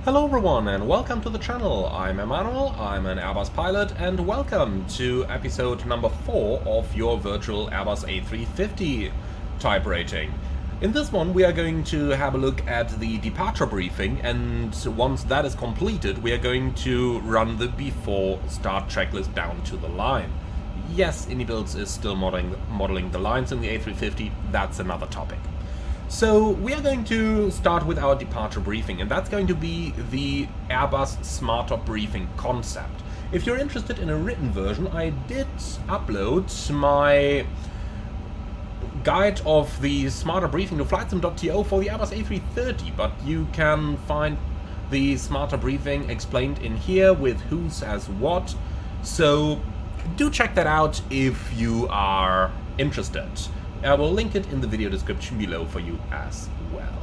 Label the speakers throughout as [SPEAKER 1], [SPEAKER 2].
[SPEAKER 1] Hello everyone and welcome to the channel. I'm Emmanuel, I'm an Airbus pilot, and welcome to episode number 4 of your virtual Airbus A350 type rating. In this one we are going to have a look at the departure briefing, and once that is completed we are going to run the before start checklist down to the line. Yes, iniBuilds is still modeling the lines in the A350, that's another topic. So we are going to start with our departure briefing, and that's going to be the Airbus Smarter Briefing concept. If you're interested in a written version, I did upload my guide of the Smarter Briefing to flightsim.to for the Airbus A330, but you can find the Smarter Briefing explained in here with who says what, so do check that out if you are interested. I will link it in the video description below for you as well.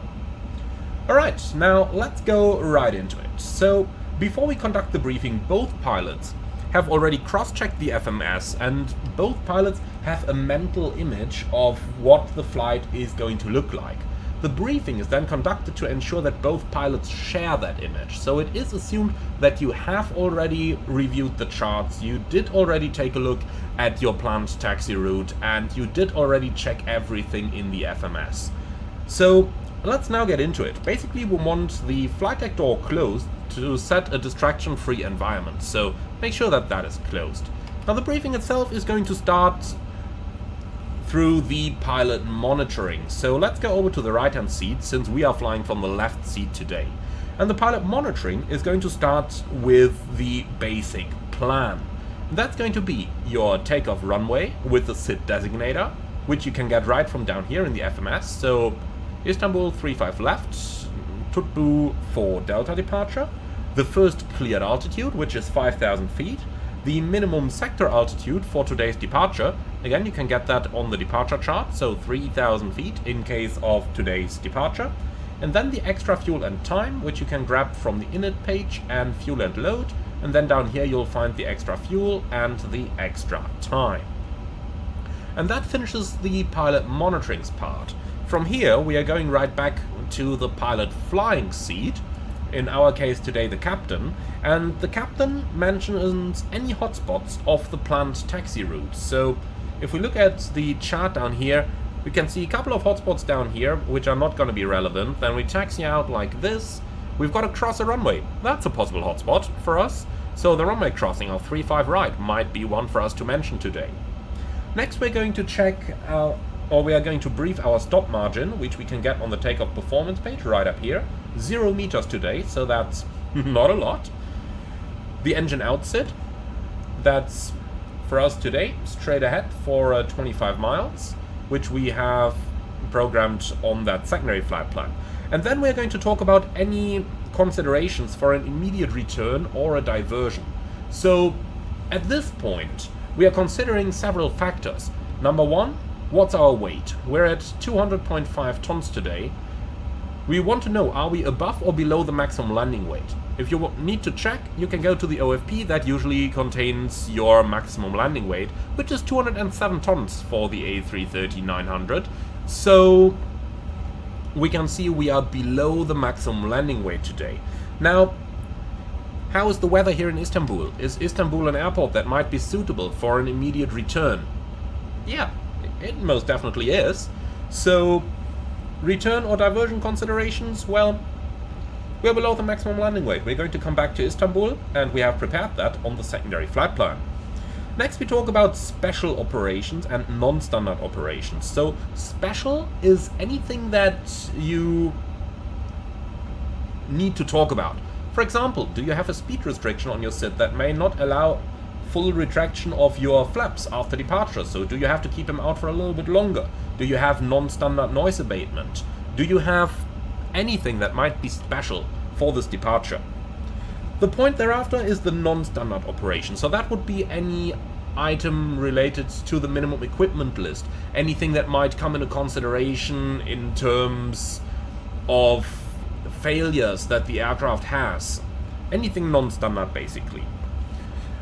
[SPEAKER 1] Alright, now let's go right into it. So, before we conduct the briefing, both pilots have already cross-checked the FMS, and both pilots have a mental image of what the flight is going to look like. The briefing is then conducted to ensure that both pilots share that image. So it is assumed that you have already reviewed the charts, you did already take a look at your planned taxi route, and you did already check everything in the FMS. So let's now get into it. Basically we want the flight deck door closed to set a distraction-free environment, so make sure that that is closed. Now the briefing itself is going to start through the pilot monitoring. So let's go over to the right hand seat, since we are flying from the left seat today. And the pilot monitoring is going to start with the basic plan. That's going to be your takeoff runway with the SID designator, which you can get right from down here in the FMS. So Istanbul 35 left, Tutbu for Delta departure, the first cleared altitude, which is 5,000 feet, the minimum sector altitude for today's departure. Again, you can get that on the departure chart, so 3,000 feet in case of today's departure. And then the extra fuel and time, which you can grab from the init page, and fuel and load. And then down here you'll find the extra fuel and the extra time. And that finishes the pilot monitorings part. From here we are going right back to the pilot flying seat, in our case today the captain, and the captain mentions any hotspots of the planned taxi route. So if we look at the chart down here, we can see a couple of hotspots down here which are not going to be relevant. Then we taxi out like this. We've got to cross a runway. That's a possible hotspot for us. So the runway crossing of 35 right might be one for us to mention today. Next we're going to check we are going to brief our stop margin, which we can get on the takeoff performance page right up here. 0 meters today, so that's not a lot. The engine outset, that's for us today straight ahead for 25 miles, which we have programmed on that secondary flight plan. And then we're going to talk about any considerations for an immediate return or a diversion. So at this point we are considering several factors. Number one, what's our weight? We're at 200.5 tons today. We want to know, are we above or below the maximum landing weight? If you need to check, you can go to the OFP. That usually contains your maximum landing weight, which is 207 tons for the A330-900. So we can see we are below the maximum landing weight today. Now, how is the weather here in Istanbul? Is Istanbul an airport that might be suitable for an immediate return? Yeah, it most definitely is. So return or diversion considerations, well, we're below the maximum landing weight. We're going to come back to Istanbul, and we have prepared that on the secondary flight plan. Next we talk about special operations and non-standard operations. So special is anything that you need to talk about. For example, do you have a speed restriction on your SID that may not allow full retraction of your flaps after departure? So do you have to keep them out for a little bit longer? Do you have non-standard noise abatement? Do you have anything that might be special for this departure? The point thereafter is the non-standard operation. So that would be any item related to the minimum equipment list. Anything that might come into consideration in terms of failures that the aircraft has. Anything non-standard basically.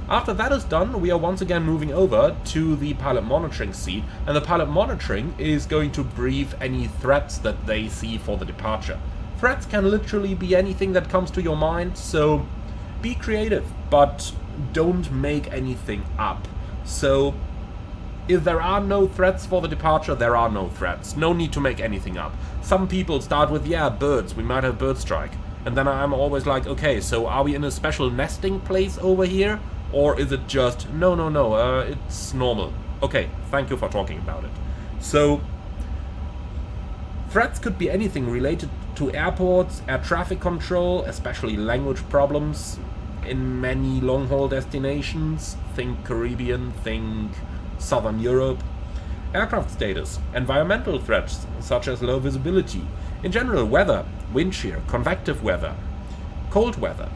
[SPEAKER 1] After that is done, we are once again moving over to the pilot monitoring seat, and the pilot monitoring is going to brief any threats that they see for the departure. Threats can literally be anything that comes to your mind, so be creative, but don't make anything up. So if there are no threats for the departure, there are no threats. No need to make anything up. Some people start with, yeah, birds, we might have bird strike. And then I'm always like, okay, so are we in a special nesting place over here? Or is it just, no, it's normal. Okay, thank you for talking about it. So, threats could be anything related to airports, air traffic control, especially language problems in many long-haul destinations. Think Caribbean, think Southern Europe. Aircraft status, environmental threats such as low visibility, in general weather, wind shear, convective weather, cold weather,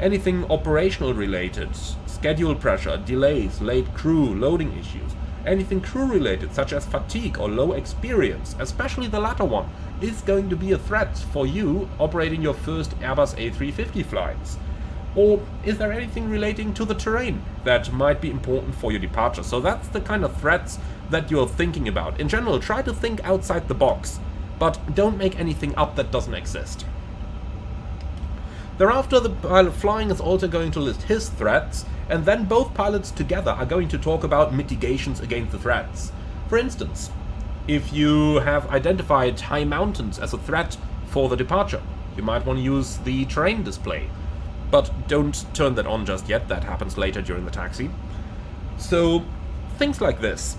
[SPEAKER 1] anything operational related, schedule pressure, delays, late crew, loading issues, anything crew related such as fatigue or low experience, especially the latter one, is going to be a threat for you operating your first Airbus A350 flights. Or is there anything relating to the terrain that might be important for your departure? So that's the kind of threats that you're thinking about. In general, try to think outside the box, but don't make anything up that doesn't exist. Thereafter, the pilot flying is also going to list his threats, and then both pilots together are going to talk about mitigations against the threats. For instance, if you have identified high mountains as a threat for the departure, you might want to use the terrain display. But don't turn that on just yet, that happens later during the taxi. So, things like this.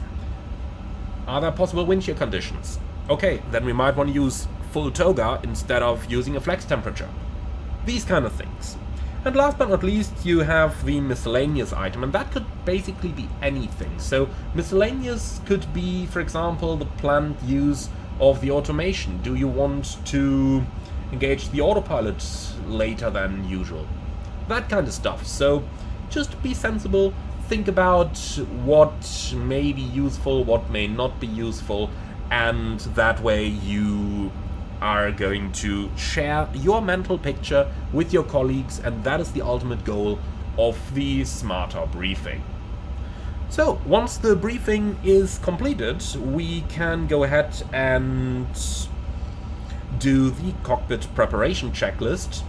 [SPEAKER 1] Are there possible wind shear conditions? Okay, then we might want to use full toga instead of using a flex temperature. These kind of things. And last but not least, you have the miscellaneous item, and that could basically be anything. So, miscellaneous could be, for example, the planned use of the automation. Do you want to engage the autopilot later than usual? That kind of stuff. So just be sensible, think about what may be useful, what may not be useful, and that way you are going to share your mental picture with your colleagues, and that is the ultimate goal of the smarter briefing. So once the briefing is completed, we can go ahead and do the cockpit preparation checklist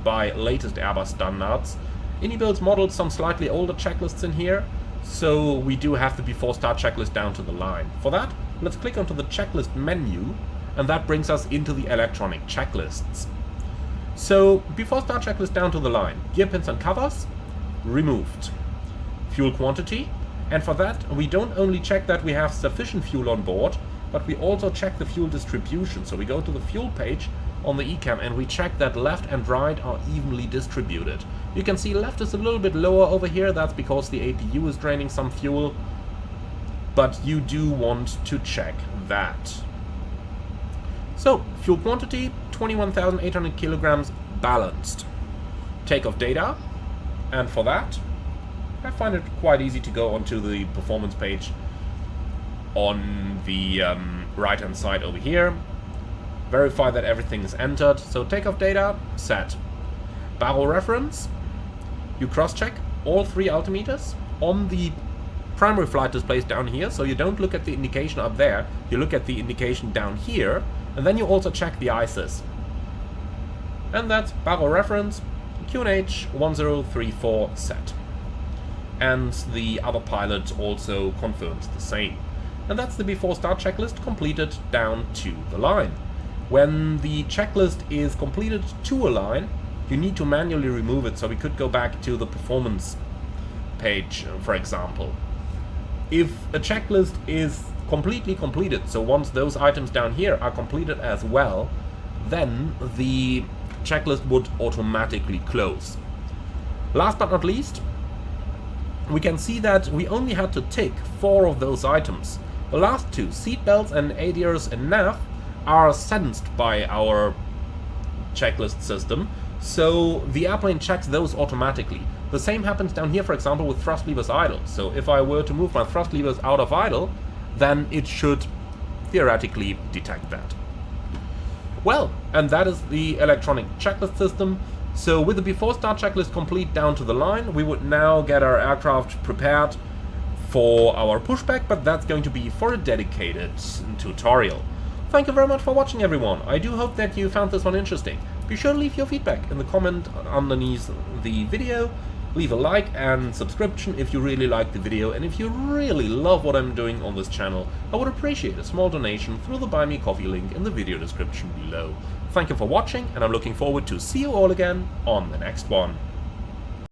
[SPEAKER 1] by latest Airbus standards. iniBuilds modeled some slightly older checklists in here, so we do have the before start checklist down to the line. For that, let's click onto the checklist menu, and that brings us into the electronic checklists. So, before start checklist down to the line, gear pins and covers, removed. Fuel quantity, and for that we don't only check that we have sufficient fuel on board, but we also check the fuel distribution. So we go to the fuel page on the eCam and we check that left and right are evenly distributed. You can see left is a little bit lower over here, that's because the APU is draining some fuel, but you do want to check that. So, fuel quantity, 21,800 kilograms balanced. Takeoff data, and for that, I find it quite easy to go onto the performance page on the right hand side over here. Verify that everything is entered. So takeoff data, set. Barrel reference, you cross-check all three altimeters on the primary flight displays down here, so you don't look at the indication up there, you look at the indication down here, and then you also check the ISIS. And that's barrel reference, QNH 1034 set. And the other pilot also confirms the same. And that's the before start checklist completed down to the line. When the checklist is completed to a line, you need to manually remove it, so we could go back to the performance page, for example. If a checklist is completely completed, so once those items down here are completed as well, then the checklist would automatically close. Last but not least, we can see that we only had to tick 4 of those items. The last 2, seatbelts and ADRs and nav, are sensed by our checklist system, so the airplane checks those automatically. The same happens down here, for example, with thrust levers idle. So if I were to move my thrust levers out of idle, then it should theoretically detect that. Well, and that is the electronic checklist system. So with the before start checklist complete down to the line, we would now get our aircraft prepared for our pushback, but that's going to be for a dedicated tutorial. Thank you very much for watching, everyone. I do hope that you found this one interesting. Be sure to leave your feedback in the comment underneath the video. Leave a like and subscription if you really like the video, and if you really love what I'm doing on this channel, I would appreciate a small donation through the Buy Me Coffee link in the video description below. Thank you for watching, and I'm looking forward to see you all again on the next one.